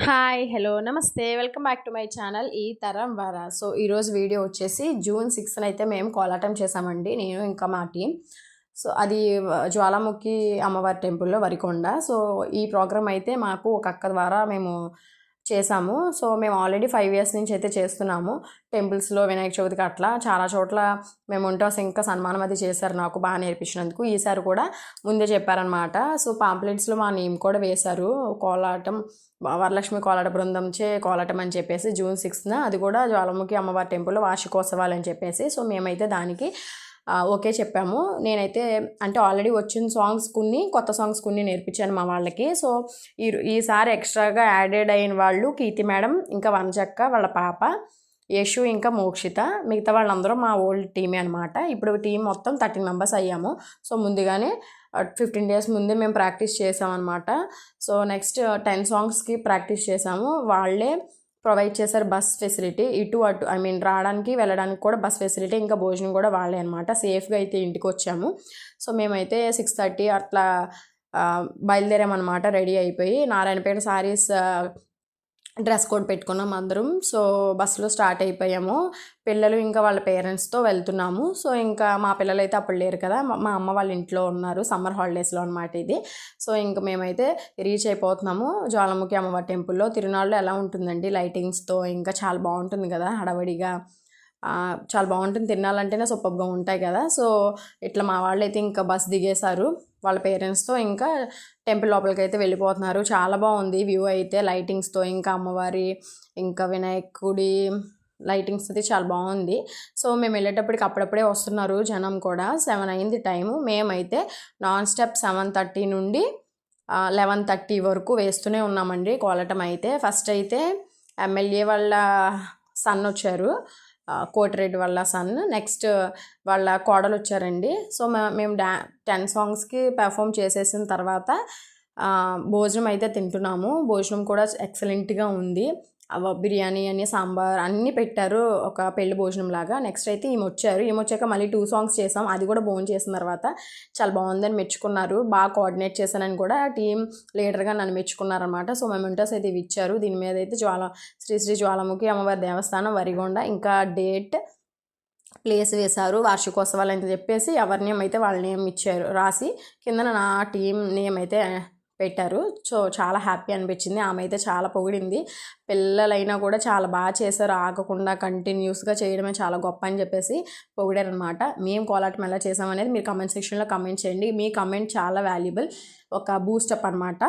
Hi hello నమస్తే welcome back to my channel ఈ తరం వర. సో ఈరోజు వీడియో వచ్చేసి జూన్ 6న అయితే మేము కోలాటం చేసామండి, నేను ఇంకా మా టీం. సో అది జ్వాలాముఖి అమ్మవారి టెంపుల్లో వరికొండ. సో ఈ ప్రోగ్రామ్ అయితే మాకు ఒక అక్క ద్వారా మేము చేసాము. సో మేము ఆల్రెడీ 5 ఇయర్స్ నుంచి అయితే చేస్తున్నాము టెంపుల్స్లో, వినాయక చవితికి అట్లా చాలా చోట్ల మేము ఉంటాం. ఇంకా సన్మానం అది చేశారు నాకు బాగా నేర్పించినందుకు. ఈసారి కూడా ముందే చెప్పారనమాట. సో పాంప్లెట్స్లో మా నేమ్ కూడా వేశారు, కోలాటం వరలక్ష్మి కోలాట బృందంచే కోలాటం అని చెప్పేసి జూన్ 6న, అది కూడా జ్వాలాముఖి అమ్మవారి టెంపుల్లో వార్షికోత్సవాలు అని చెప్పేసి. సో మేమైతే దానికి ఓకే చెప్పాము. నేనైతే అంటే ఆల్రెడీ వచ్చిన సాంగ్స్ కొన్ని, కొత్త సాంగ్స్ కొన్ని నేర్పించాను మా వాళ్ళకి. సో ఈసారి ఎక్స్ట్రాగా యాడెడ్ అయిన వాళ్ళు కీర్తి మేడం, ఇంకా వనజక్క వాళ్ళ పాప, యశు, ఇంకా మోక్షిత. మిగతా వాళ్ళందరూ మా ఓల్డ్ టీమే అనమాట. ఇప్పుడు టీం మొత్తం 13 మెంబర్స్ అయ్యాము. సో ముందుగానే 15 డేస్ ముందే మేము ప్రాక్టీస్ చేసామన్నమాట. సో నెక్స్ట్ 10 సాంగ్స్కి ప్రాక్టీస్ చేసాము. వాళ్ళే ప్రొవైడ్ చేశారు బస్ ఫెసిలిటీ, ఇటు అటు రావడానికి వెళ్ళడానికి కూడా బస్ ఫెసిలిటీ, ఇంకా భోజనం కూడా వాళ్ళే అనమాట. సేఫ్గా అయితే ఇంటికి వచ్చాము. సో మేమైతే 6:30 అట్లా బయలుదేరామన్నమాట, రెడీ అయిపోయి. నారాయణపేట సారీస్ డ్రెస్ కోడ్ పెట్టుకున్నాం అందరం. సో బస్సులో స్టార్ట్ అయిపోయాము. పిల్లలు ఇంకా వాళ్ళ పేరెంట్స్తో వెళ్తున్నాము. సో ఇంకా మా పిల్లలు అయితే అప్పుడు లేరు కదా, మా అమ్మ వాళ్ళ ఇంట్లో ఉన్నారు, సమ్మర్ హాలిడేస్లో అనమాట ఇది. సో ఇంకా మేమైతే రీచ్ అయిపోతున్నాము జ్వాలాముఖి అమ్మవారి టెంపుల్లో. తిరునాళ్ళు ఎలా ఉంటుందండి లైటింగ్స్తో, ఇంకా చాలా బాగుంటుంది కదా, హడావడిగా చాలా బాగుంటుంది. తినాలంటేనే సూపర్గా ఉంటాయి కదా. సో ఇట్లా మా వాళ్ళు అయితే ఇంకా బస్ దిగేశారు వాళ్ళ పేరెంట్స్తో, ఇంకా టెంపుల్ లోపలికి అయితే వెళ్ళిపోతున్నారు. చాలా బాగుంది వ్యూ అయితే, లైటింగ్స్తో, ఇంకా అమ్మవారి ఇంకా వినాయకుడి లైటింగ్స్ అయితే చాలా బాగుంది. సో మేము వెళ్ళేటప్పటికి అప్పుడప్పుడే వస్తున్నారు జనం కూడా. 7 అయింది టైము. మేమైతే నాన్ స్టాప్ 7:30 నుండి 11:30 వరకు వేస్తూనే ఉన్నామండి కోలాటం అయితే. ఫస్ట్ అయితే ఎమ్మెల్యే వాళ్ళ సన్ వచ్చారు, కోటిరెడ్డి వాళ్ళ సన్. నెక్స్ట్ వాళ్ళ కోడలు వచ్చారండి. సో మేము 10 సాంగ్స్కి పెర్ఫామ్ చేసేసిన తర్వాత భోజనం అయితే తింటున్నాము. భోజనం కూడా ఎక్సలెంట్గా ఉంది. బిర్యానీ అని, సాంబార్ అన్నీ పెట్టారు, ఒక పెళ్లి భోజనం లాగా. నెక్స్ట్ అయితే ఈమె వచ్చాక మళ్ళీ 2 సాంగ్స్ చేసాం. అది కూడా భోజనం చేసిన తర్వాత చాలా బాగుందని మెచ్చుకున్నారు. బాగా కోఆర్డినేట్ చేశానని కూడా టీం లీడర్గా నన్ను మెచ్చుకున్నారనమాట. సో మెమెంటోస్ అయితే ఇవి ఇచ్చారు. దీని మీద అయితే శ్రీ శ్రీ జ్వాలాముఖి అమ్మవారి దేవస్థానం వరిగొండ, ఇంకా డేట్, ప్లేస్ వేశారు, వార్షికోత్సవాలు అని చెప్పేసి ఎవరి నేమ్ అయితే వాళ్ళ నేమ్ ఇచ్చారు రాసి, కింద నా టీం నేమ్ అయితే పెట్టారు. సో చాలా హ్యాపీ అనిపించింది. ఆమె అయితే చాలా పొగిడింది. పిల్లలైనా కూడా చాలా బాగా చేశారు, ఆగకుండా కంటిన్యూస్గా చేయడమే చాలా గొప్ప అని చెప్పేసి పొగిడారు అనమాట. మేము కోలాటం ఎలా చేసామనేది మీరు కమెంట్ సెక్షన్లో కమెంట్ చేయండి. మీ కమెంట్ చాలా వాల్యుబుల్, ఒక బూస్టప్ అనమాట.